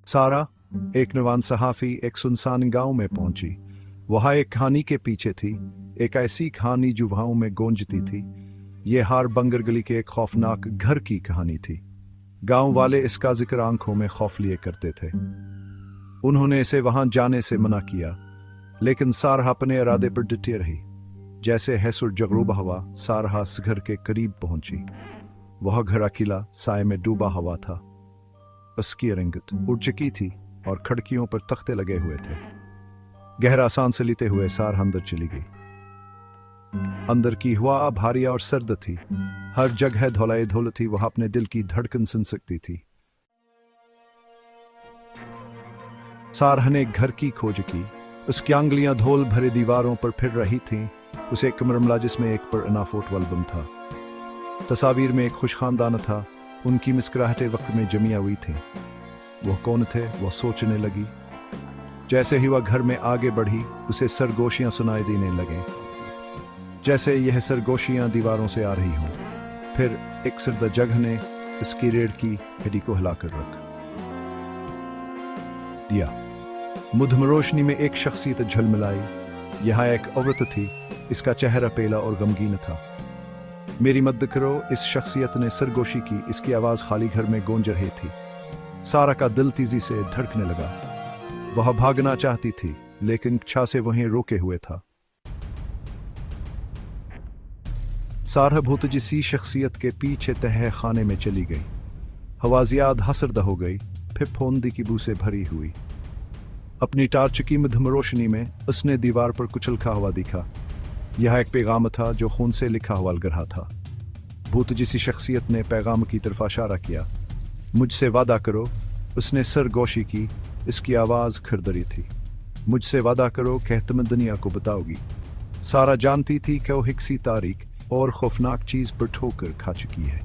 सारा, एक नौजवान सहाफी, एक सुनसान गांव में पहुंची। वह एक कहानी के पीछे थी, एक ऐसी कहानी जो वहां में गूंजती थी। ये हार बंगर गली के एक खौफनाक घर की कहानी थी। गांव वाले इसका जिक्र आंखों में खौफ लिए करते थे। उन्होंने इसे वहां जाने से मना किया, लेकिन सारा अपने इरादे पर डटी रही। जैसे हैसुर जगरूबा हुआ, सारा उस घर के करीब पहुंची। वह घर अकेला, साए में डूबा हुआ था। उसकी रंगत उड़ चुकी थी और खिड़कियों पर तख्ते लगे हुए थे। गहरा सांस लेते हुए सारा अंदर चली गई। अंदर की हवा भारी और सर्द थी। हर जगह धौलाई धूल थी। वह अपने दिल की धड़कन सुन सकती थी। सारा ने घर की खोज की। उसकी आंगलियां धूल भरे दीवारों पर फिर रही थीं। उसे एक कमरा मिला जिसमें एक पुराना फोटो एल्बम था। तस्वीर में एक खुश खानदान था। उनकी मुस्कुराहटें वक्त में जमिया हुई थीं। वह कौन थे, वह सोचने लगी। जैसे ही वह घर में आगे बढ़ी, उसे सरगोशियां सुनाई देने लगे, जैसे यह सरगोशियां दीवारों से आ रही हों। फिर एक सर्द जगह ने इसकी रीढ़ की हड्डी को हिलाकर रख दिया। मधुम रोशनी में एक शख्सियत झलमिलाई। यहाँ एक औरत थी। इसका चेहरा पीला और गमगीन था। मेरी मदद करो, इस शख्सियत ने सरगोशी की। इसकी आवाज खाली घर में गूंज रही थी। सारा का दिल तेजी से धड़कने लगा। वह भागना चाहती थी, लेकिन इच्छा से वहीं रोके हुए था। सारा भूत जिसी शख्सियत के पीछे तह खाने में चली गई। हवा ज़्यादा हसरद हो गई, फिर फौंदी की बू से भरी हुई। अपनी टार्च की मधुम रोशनी में उसने दीवार पर कुछ लिखा हुआ दिखा। यह एक पैगाम था जो खून से लिखा हुआ लग रहा था। भूत जिसी शख्सियत ने पैगाम की तरफ इशारा किया। मुझसे वादा करो, उसने सरगोशी की। इसकी आवाज़ खरदरी थी। मुझसे वादा करो कि तुम दुनिया को बताओगी। सारा जानती थी कि वो हिक्सी तारीख और खौफनाक चीज़ पर ठोकर खा चुकी है।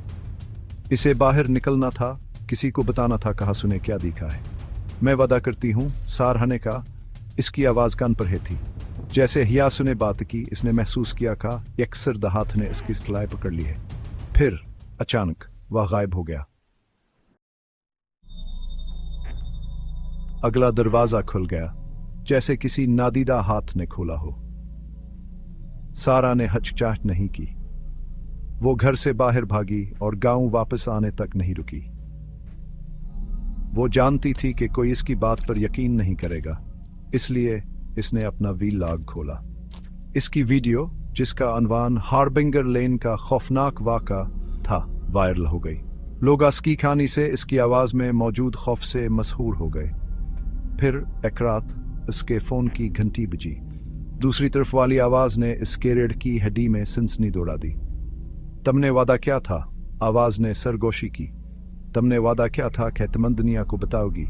इसे बाहर निकलना था, किसी को बताना था कहा सुने क्या दिखा है। मैं वादा करती हूँ, सारा ने कहा। इसकी आवाज़ कान पर है थी। जैसे हियासु ने बात की, इसने महसूस किया का एक सर्द हाथ ने इसकी कलाई पकड़ ली है। फिर अचानक वह गायब हो गया। अगला दरवाजा खुल गया, जैसे किसी नादीदा हाथ ने खोला हो। सारा ने हिचकिचाहट नहीं की। वो घर से बाहर भागी और गांव वापस आने तक नहीं रुकी। वो जानती थी कि कोई इसकी बात पर यकीन नहीं करेगा, इसलिए इसने अपना वीलॉग खोला। इसकी वीडियो, जिसका अनवान हार्बिंगर लेन का खौफनाक वाक़ा था, वायरल हो गई। लोग इसकी कहानी से, इसकी आवाज़ में मौजूद खौफ से मशहूर हो गए। फिर एक रात उसके फ़ोन की घंटी बजी। दूसरी तरफ वाली आवाज़ ने इसके रीढ़ की हड्डी में सनसनी दौड़ा दी। तुमने वादा क्या था? आवाज़ ने सरगोशी की। तुमने वादा क्या था कि तुम दुनिया को बताओगी?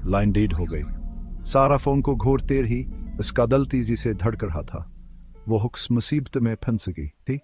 लाइन डेड हो गई। सारा फ़ोन को घोरते रही। इसका दिल तेजी से धड़क रहा था। वो हुक्स मुसीबत में फंस गई थी।